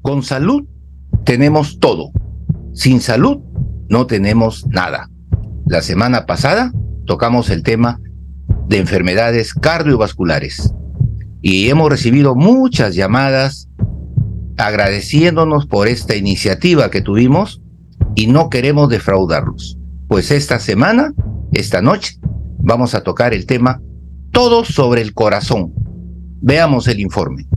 Con salud tenemos todo. Sin salud no tenemos nada. La semana pasada tocamos el tema de enfermedades cardiovasculares y hemos recibido muchas llamadas agradeciéndonos por esta iniciativa que tuvimos y no queremos defraudarlos. Pues esta noche, vamos a tocar el tema todo sobre el corazón. Veamos el informe.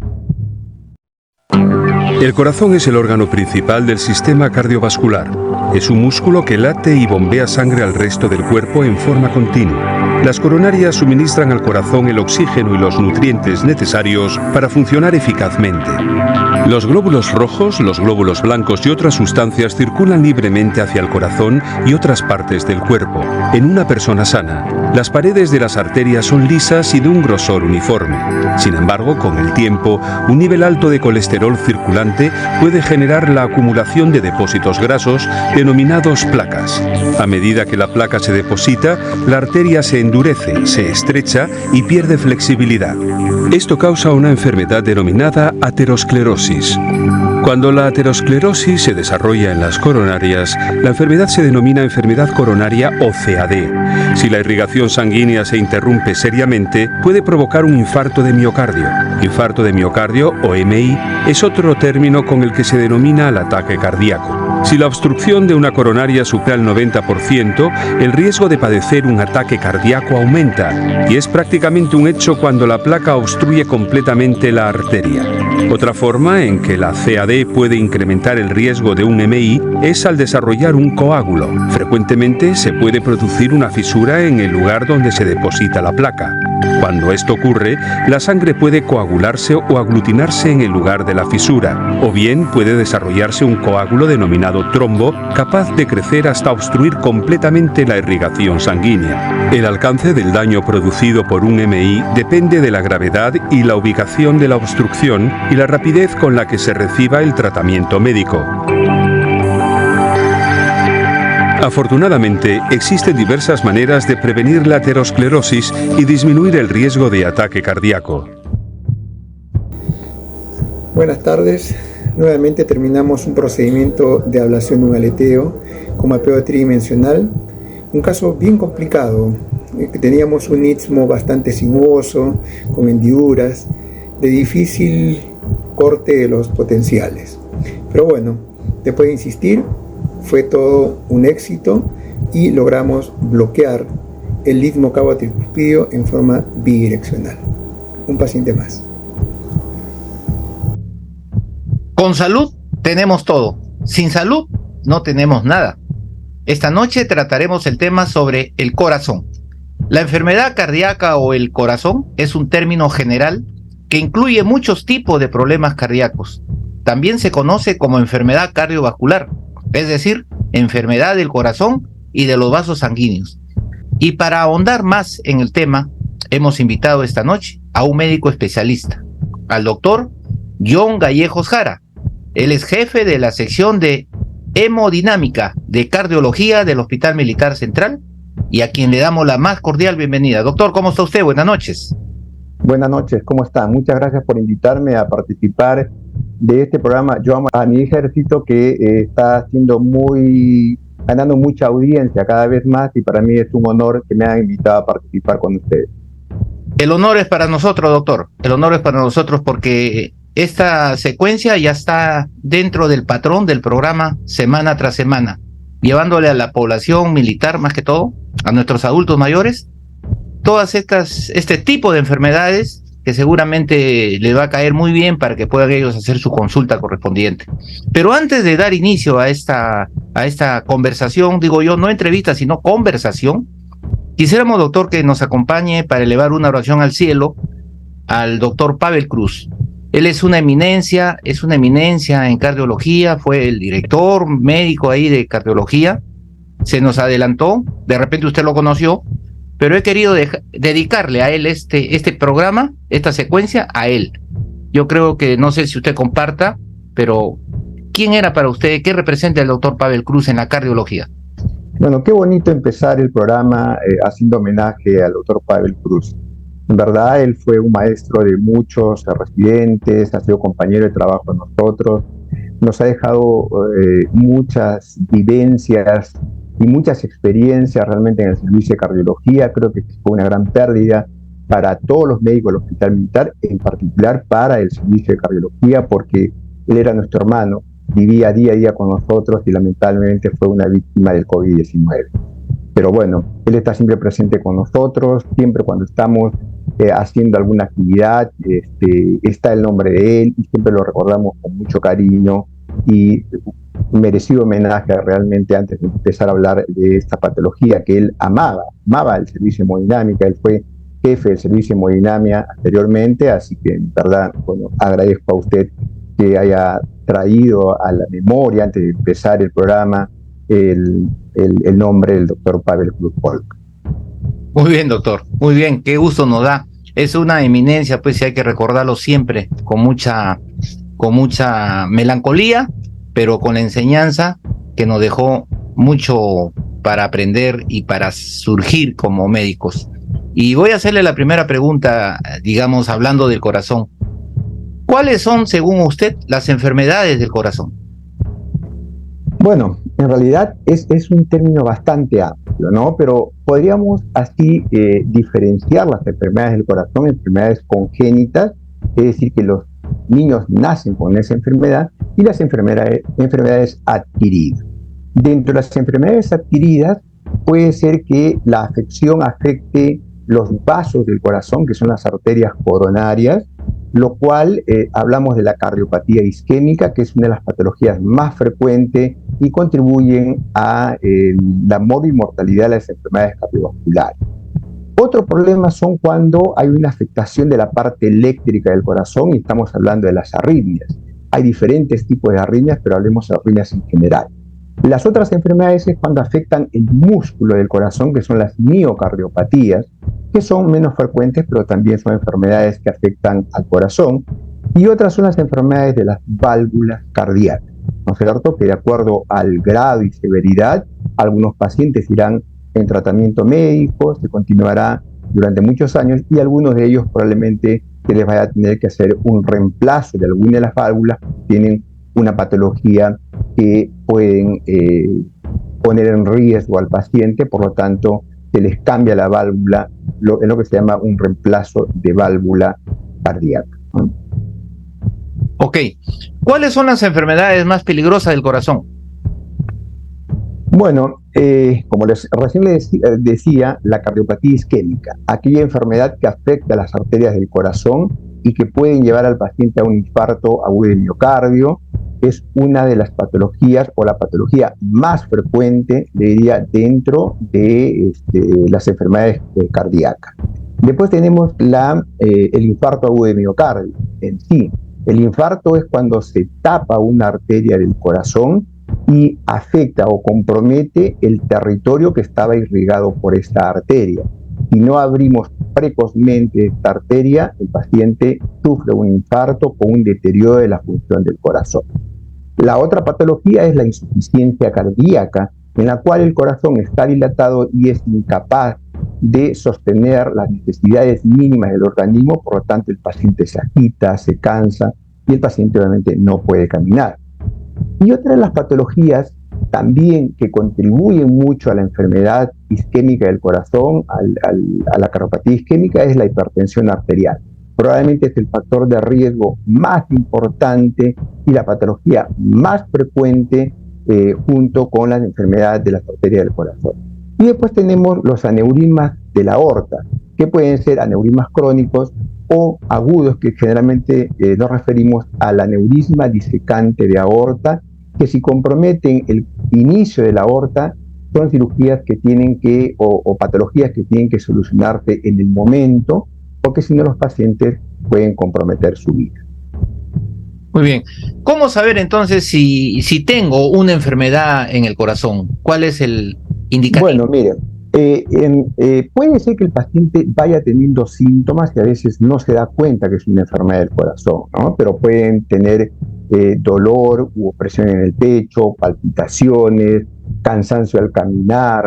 El corazón es el órgano principal del sistema cardiovascular. Es un músculo que late y bombea sangre al resto del cuerpo en forma continua. Las coronarias suministran al corazón el oxígeno y los nutrientes necesarios para funcionar eficazmente. Los glóbulos rojos, los glóbulos blancos y otras sustancias circulan libremente hacia el corazón y otras partes del cuerpo. En una persona sana, las paredes de las arterias son lisas y de un grosor uniforme. Sin embargo, con el tiempo, un nivel alto de colesterol circulante puede generar la acumulación de depósitos grasos denominados placas. A medida que la placa se deposita, la arteria se endurece, se estrecha y pierde flexibilidad. Esto causa una enfermedad denominada aterosclerosis. Cuando la aterosclerosis se desarrolla en las coronarias, la enfermedad se denomina enfermedad coronaria o CAD. Si la irrigación sanguínea se interrumpe seriamente, puede provocar un infarto de miocardio. Infarto de miocardio o MI es otro término con el que se denomina el ataque cardíaco. Si la obstrucción de una coronaria supera el 90%, el riesgo de padecer un ataque cardíaco aumenta, y es prácticamente un hecho cuando la placa obstruye completamente la arteria. Otra forma en que la CAD puede incrementar el riesgo de un MI es al desarrollar un coágulo. Frecuentemente se puede producir una fisura en el lugar donde se deposita la placa. Cuando esto ocurre, la sangre puede coagularse o aglutinarse en el lugar de la fisura, o bien puede desarrollarse un coágulo denominado trombo, capaz de crecer hasta obstruir completamente la irrigación sanguínea. El alcance del daño producido por un MI depende de la gravedad y la ubicación de la obstrucción y la rapidez con la que se reciba el tratamiento médico. Afortunadamente, existen diversas maneras de prevenir la aterosclerosis y disminuir el riesgo de ataque cardíaco. Buenas tardes. Nuevamente terminamos un procedimiento de ablación de un aleteo con mapeo tridimensional. Un caso bien complicado. Teníamos un istmo bastante sinuoso, con hendiduras, de difícil corte de los potenciales. Pero bueno, después de insistir, fue todo un éxito y logramos bloquear el istmo cavo-tricuspidio en forma bidireccional. Un paciente más. Con salud tenemos todo. Sin salud no tenemos nada. Esta noche trataremos el tema sobre el corazón. La enfermedad cardíaca o el corazón es un término general que incluye muchos tipos de problemas cardíacos. También se conoce como enfermedad cardiovascular, es decir, enfermedad del corazón y de los vasos sanguíneos. Y para ahondar más en el tema, hemos invitado esta noche a un médico especialista, al doctor John Gallejos Jara. Él es jefe de la sección de hemodinámica de cardiología del Hospital Militar Central y a quien le damos la más cordial bienvenida. Doctor, ¿cómo está usted? Buenas noches. Buenas noches, ¿cómo está? Muchas gracias por invitarme a participar de este programa. Yo amo a mi ejército que está ganando mucha audiencia cada vez más y para mí es un honor que me hayan invitado a participar con ustedes. El honor es para nosotros, doctor. El honor es para nosotros porque esta secuencia ya está dentro del patrón del programa semana tras semana, llevándole a la población militar, más que todo, a nuestros adultos mayores, todas este tipo de enfermedades que seguramente les va a caer muy bien para que puedan ellos hacer su consulta correspondiente. Pero antes de dar inicio a esta conversación, digo yo, no entrevista, sino conversación, quisiéramos, doctor, que nos acompañe para elevar una oración al cielo al doctor Pavel Cruz. Él es una eminencia en cardiología, fue el director médico ahí de cardiología, se nos adelantó, de repente usted lo conoció, pero he querido dedicarle a él este programa, esta secuencia, a él. Yo creo que, no sé si usted comparta, pero ¿quién era para usted, qué representa el doctor Pavel Cruz en la cardiología? Bueno, qué bonito empezar el programa haciendo homenaje al doctor Pavel Cruz. En verdad, él fue un maestro de muchos residentes, ha sido compañero de trabajo de nosotros, nos ha dejado muchas vivencias y muchas experiencias realmente en el servicio de cardiología. Creo que fue una gran pérdida para todos los médicos del Hospital Militar, en particular para el servicio de cardiología, porque él era nuestro hermano, vivía día a día con nosotros y lamentablemente fue una víctima del COVID-19. Pero bueno, él está siempre presente con nosotros, siempre cuando estamos haciendo alguna actividad, está el nombre de él y siempre lo recordamos con mucho cariño y merecido homenaje realmente antes de empezar a hablar de esta patología que él amaba el servicio de hemodinámica. Él fue jefe del servicio de hemodinamia anteriormente, así que en verdad, bueno, agradezco a usted que haya traído a la memoria antes de empezar el programa el nombre del doctor Pavel Krugolk. Muy bien, doctor, muy bien, qué gusto nos da. Es una eminencia, pues, y hay que recordarlo siempre con mucha melancolía, pero con la enseñanza que nos dejó mucho para aprender y para surgir como médicos. Y voy a hacerle la primera pregunta, digamos, hablando del corazón. ¿Cuáles son, según usted, las enfermedades del corazón? Bueno, en realidad es un término bastante amplio, ¿no? Pero podríamos así diferenciar las enfermedades del corazón en enfermedades congénitas, es decir, que los niños nacen con esa enfermedad, y las enfermedades adquiridas. Dentro de las enfermedades adquiridas puede ser que la afección afecte los vasos del corazón, que son las arterias coronarias, lo cual hablamos de la cardiopatía isquémica, que es una de las patologías más frecuentes y contribuyen a la morbimortalidad de las enfermedades cardiovasculares. Otro problema son cuando hay una afectación de la parte eléctrica del corazón, y estamos hablando de las arritmias. Hay diferentes tipos de arritmias, pero hablemos de arritmias en general. Las otras enfermedades es cuando afectan el músculo del corazón, que son las miocardiopatías, que son menos frecuentes, pero también son enfermedades que afectan al corazón. Y otras son las enfermedades de las válvulas cardíacas, ¿no es cierto? Que de acuerdo al grado y severidad, algunos pacientes irán en tratamiento médico, se continuará durante muchos años, y algunos de ellos probablemente se les vaya a tener que hacer un reemplazo de alguna de las válvulas, tienen una patología que pueden poner en riesgo al paciente, por lo tanto se les cambia la válvula, en lo que se llama un reemplazo de válvula cardíaca, ¿no? Ok, ¿cuáles son las enfermedades más peligrosas del corazón? Bueno, como recién les decía, la cardiopatía isquémica, aquella enfermedad que afecta a las arterias del corazón y que pueden llevar al paciente a un infarto agudo de miocardio, es una de las patologías o la patología más frecuente, le diría, dentro de las enfermedades cardíacas. Después tenemos el infarto agudo de miocardio en sí. El infarto es cuando se tapa una arteria del corazón y afecta o compromete el territorio que estaba irrigado por esta arteria. Si no abrimos precozmente esta arteria, el paciente sufre un infarto o un deterioro de la función del corazón. La otra patología es la insuficiencia cardíaca, en la cual el corazón está dilatado y es incapaz de sostener las necesidades mínimas del organismo, por lo tanto el paciente se agita, se cansa y el paciente obviamente no puede caminar. Y otra de las patologías también que contribuyen mucho a la enfermedad isquémica del corazón, a la cardiopatía isquémica, es la hipertensión arterial. Probablemente es el factor de riesgo más importante y la patología más frecuente junto con las enfermedades de las arterias del corazón. Y después tenemos los aneurismas de la aorta, que pueden ser aneurismas crónicos o agudos, que generalmente nos referimos al aneurisma disecante de aorta, que si comprometen el inicio de la aorta, son cirugías que tienen que, o patologías que tienen que solucionarse en el momento, porque si no los pacientes pueden comprometer su vida. Muy bien. ¿Cómo saber entonces si tengo una enfermedad en el corazón? ¿Cuál es el indicativo? Bueno, miren, puede ser que el paciente vaya teniendo síntomas que a veces no se da cuenta que es una enfermedad del corazón, ¿no? Pero pueden tener dolor u opresión en el pecho, palpitaciones, cansancio al caminar.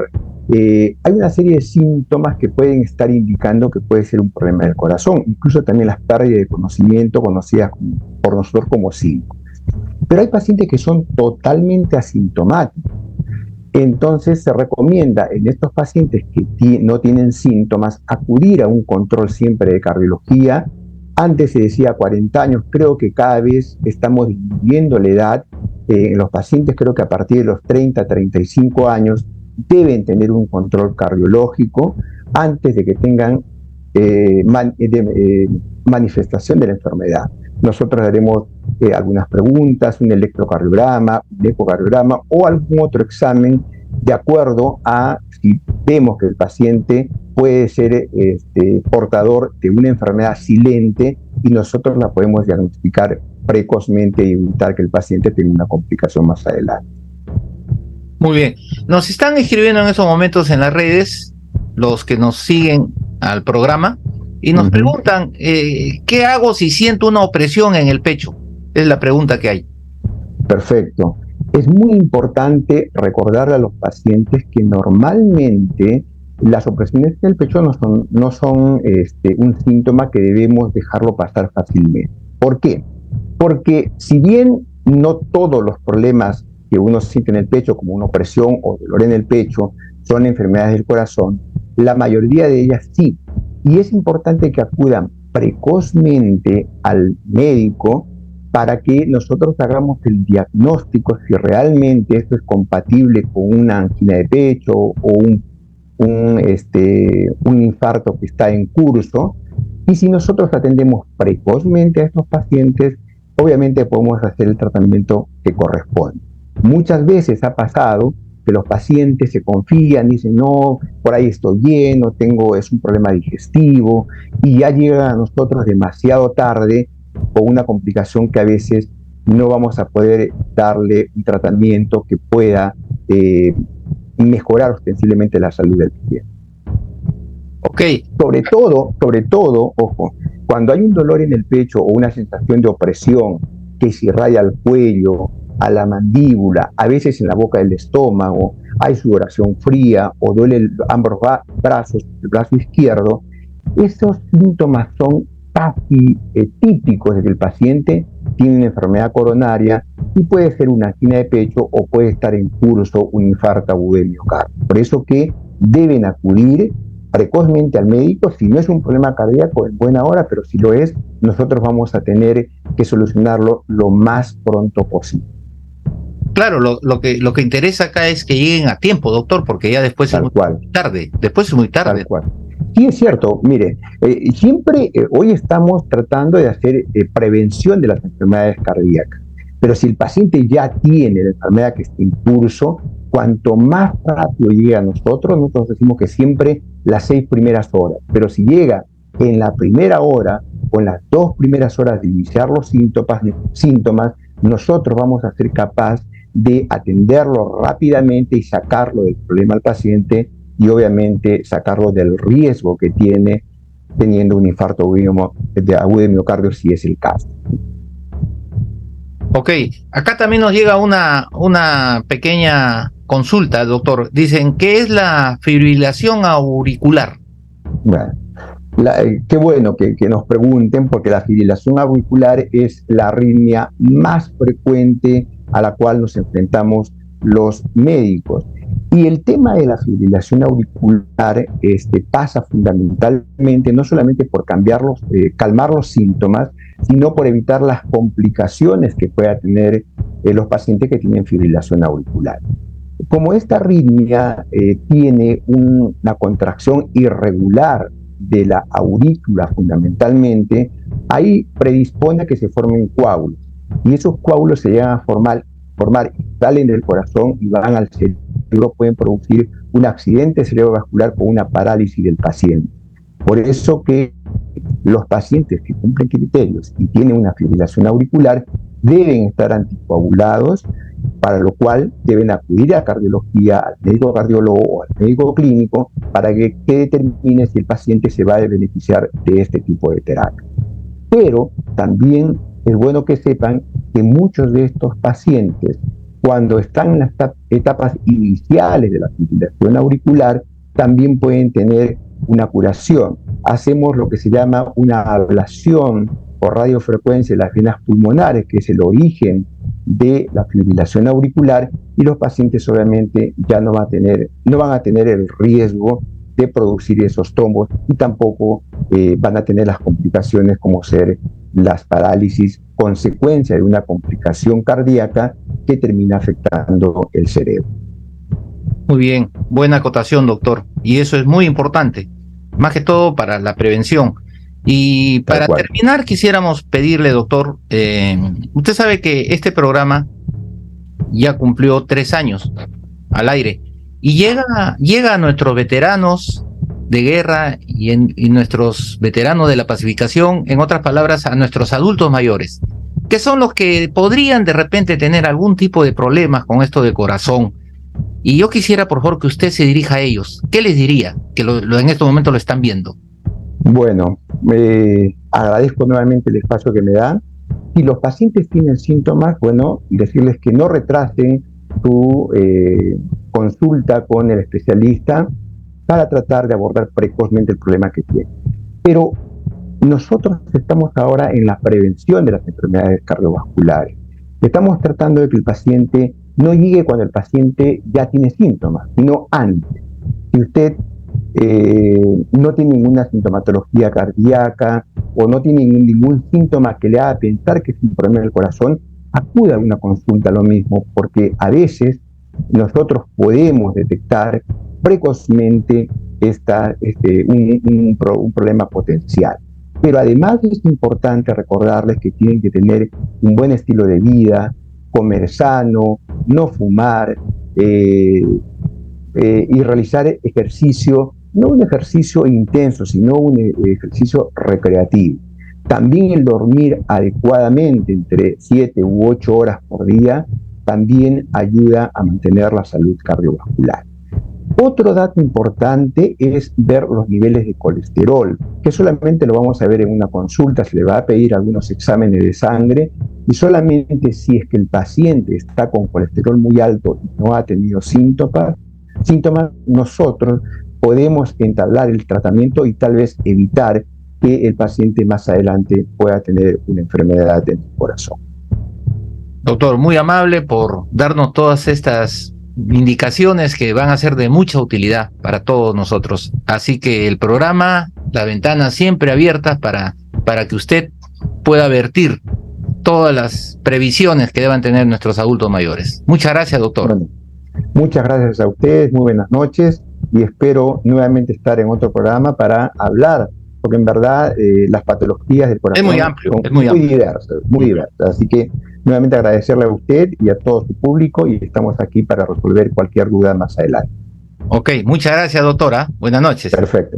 Hay una serie de síntomas que pueden estar indicando que puede ser un problema del corazón, incluso también las pérdidas de conocimiento conocidas por nosotros como síncope. Pero hay pacientes que son totalmente asintomáticos. Entonces se recomienda en estos pacientes que no tienen síntomas acudir a un control siempre de cardiología. Antes se decía 40 años, creo que cada vez estamos disminuyendo la edad. En los pacientes creo que a partir de los 30, 35 años deben tener un control cardiológico antes de que tengan manifestación de la enfermedad. Nosotros haremos algunas preguntas, un electrocardiograma, un ecocardiograma o algún otro examen de acuerdo a si vemos que el paciente puede ser portador de una enfermedad silente y nosotros la podemos diagnosticar precozmente y evitar que el paciente tenga una complicación más adelante. Muy bien. Nos están escribiendo en estos momentos en las redes los que nos siguen al programa y nos preguntan, ¿qué hago si siento una opresión en el pecho? Es la pregunta que hay. Perfecto. Es muy importante recordarle a los pacientes que normalmente las opresiones en el pecho no son un síntoma que debemos dejarlo pasar fácilmente. ¿Por qué? Porque si bien no todos los problemas que uno siente en el pecho, como una opresión o dolor en el pecho, son enfermedades del corazón, la mayoría de ellas sí. Y es importante que acudan precozmente al médico para que nosotros hagamos el diagnóstico si realmente esto es compatible con una angina de pecho o un infarto que está en curso. Y si nosotros atendemos precozmente a estos pacientes, obviamente podemos hacer el tratamiento que corresponde. Muchas veces ha pasado que los pacientes se confían, dicen, no, por ahí estoy lleno, es un problema digestivo, y ya llegan a nosotros demasiado tarde con una complicación que a veces no vamos a poder darle un tratamiento que pueda mejorar ostensiblemente la salud del paciente. Ok. Sobre todo, ojo, cuando hay un dolor en el pecho o una sensación de opresión que se irradia al cuello, a la mandíbula, a veces en la boca del estómago, hay sudoración fría o duele ambos brazos, el brazo izquierdo, esos síntomas son casi típicos de que el paciente tiene una enfermedad coronaria y puede ser una angina de pecho o puede estar en curso un infarto agudo de miocardio. Por eso que deben acudir precozmente al médico. Si no es un problema cardíaco, en buena hora, pero si lo es, nosotros vamos a tener que solucionarlo lo más pronto posible. Claro, lo que interesa acá es que lleguen a tiempo, doctor, porque ya después es muy tarde. Después es muy tarde. Tal cual. Sí, es cierto. Mire, siempre hoy estamos tratando de hacer prevención de las enfermedades cardíacas. Pero si el paciente ya tiene la enfermedad que está en curso, cuanto más rápido llegue a nosotros decimos que siempre las 6 primeras horas. Pero si llega en la primera hora o en las 2 primeras horas de iniciar los síntomas, nosotros vamos a ser capaces de atenderlo rápidamente y sacarlo del problema al paciente y obviamente sacarlo del riesgo que tiene teniendo un infarto agudo de miocardio si es el caso. Ok, acá también nos llega una pequeña consulta, doctor. Dicen, ¿qué es la fibrilación auricular? Bueno, qué bueno que nos pregunten, porque la fibrilación auricular es la arritmia más frecuente a la cual nos enfrentamos los médicos. Y el tema de la fibrilación auricular pasa fundamentalmente no solamente por calmar los síntomas, sino por evitar las complicaciones que pueda tener los pacientes que tienen fibrilación auricular. Como esta arritmia tiene una contracción irregular de la aurícula fundamentalmente, ahí predispone a que se formen coágulos. Y esos coágulos se llegan a formar, salen del corazón y van al cerebro, pueden producir un accidente cerebrovascular con una parálisis del paciente. Por eso que los pacientes que cumplen criterios y tienen una fibrilación auricular deben estar anticoagulados, para lo cual deben acudir a cardiología, al médico cardiólogo o al médico clínico para que determine si el paciente se va a beneficiar de este tipo de terapia. Pero también es bueno que sepan que muchos de estos pacientes, cuando están en las etapas iniciales de la fibrilación auricular, también pueden tener una curación. Hacemos lo que se llama una ablación por radiofrecuencia de las venas pulmonares, que es el origen de la fibrilación auricular, y los pacientes obviamente ya no van a tener el riesgo de producir esos trombos, y tampoco van a tener las complicaciones como ser las parálisis, consecuencia de una complicación cardíaca que termina afectando el cerebro. Muy bien, buena acotación, doctor. Y eso es muy importante, más que todo para la prevención. Y para terminar, quisiéramos pedirle, doctor, usted sabe que este programa ya cumplió 3 años al aire y llega a nuestros veteranos de guerra y nuestros veteranos de la pacificación, en otras palabras, a nuestros adultos mayores, que son los que podrían de repente tener algún tipo de problemas con esto del corazón. Y yo quisiera, por favor, que usted se dirija a ellos. ¿Qué les diría? Que en estos momentos lo están viendo. Bueno, agradezco nuevamente el espacio que me dan. Si los pacientes tienen síntomas, bueno, decirles que no retrasen su consulta con el especialista para tratar de abordar precozmente el problema que tienen. Pero nosotros estamos ahora en la prevención de las enfermedades cardiovasculares. Estamos tratando de que el paciente no llegue cuando el paciente ya tiene síntomas, sino antes. Si usted no tiene ninguna sintomatología cardíaca o no tiene ningún síntoma que le haga pensar que es un problema del corazón, acuda a una consulta lo mismo, porque a veces nosotros podemos detectar precozmente un problema potencial. Pero además es importante recordarles que tienen que tener un buen estilo de vida, comer sano, no fumar y realizar ejercicio, no un ejercicio intenso, sino un ejercicio recreativo. También el dormir adecuadamente entre 7 u 8 horas por día también ayuda a mantener la salud cardiovascular. Otro dato importante es ver los niveles de colesterol, que solamente lo vamos a ver en una consulta, se le va a pedir algunos exámenes de sangre, y solamente si es que el paciente está con colesterol muy alto y no ha tenido síntomas, nosotros podemos entablar el tratamiento y tal vez evitar que el paciente más adelante pueda tener una enfermedad del corazón. Doctor, muy amable por darnos todas estas indicaciones que van a ser de mucha utilidad para todos nosotros. Así que el programa, la ventana siempre abierta para que usted pueda vertir todas las previsiones que deban tener nuestros adultos mayores. Muchas gracias, doctor. Bueno, muchas gracias a ustedes, muy buenas noches, y espero nuevamente estar en otro programa para hablar, porque en verdad las patologías del corazón es muy amplio, son muy diversas. Así que nuevamente agradecerle a usted y a todo su público, y estamos aquí para resolver cualquier duda más adelante. Ok, muchas gracias, doctora. Buenas noches. Perfecto.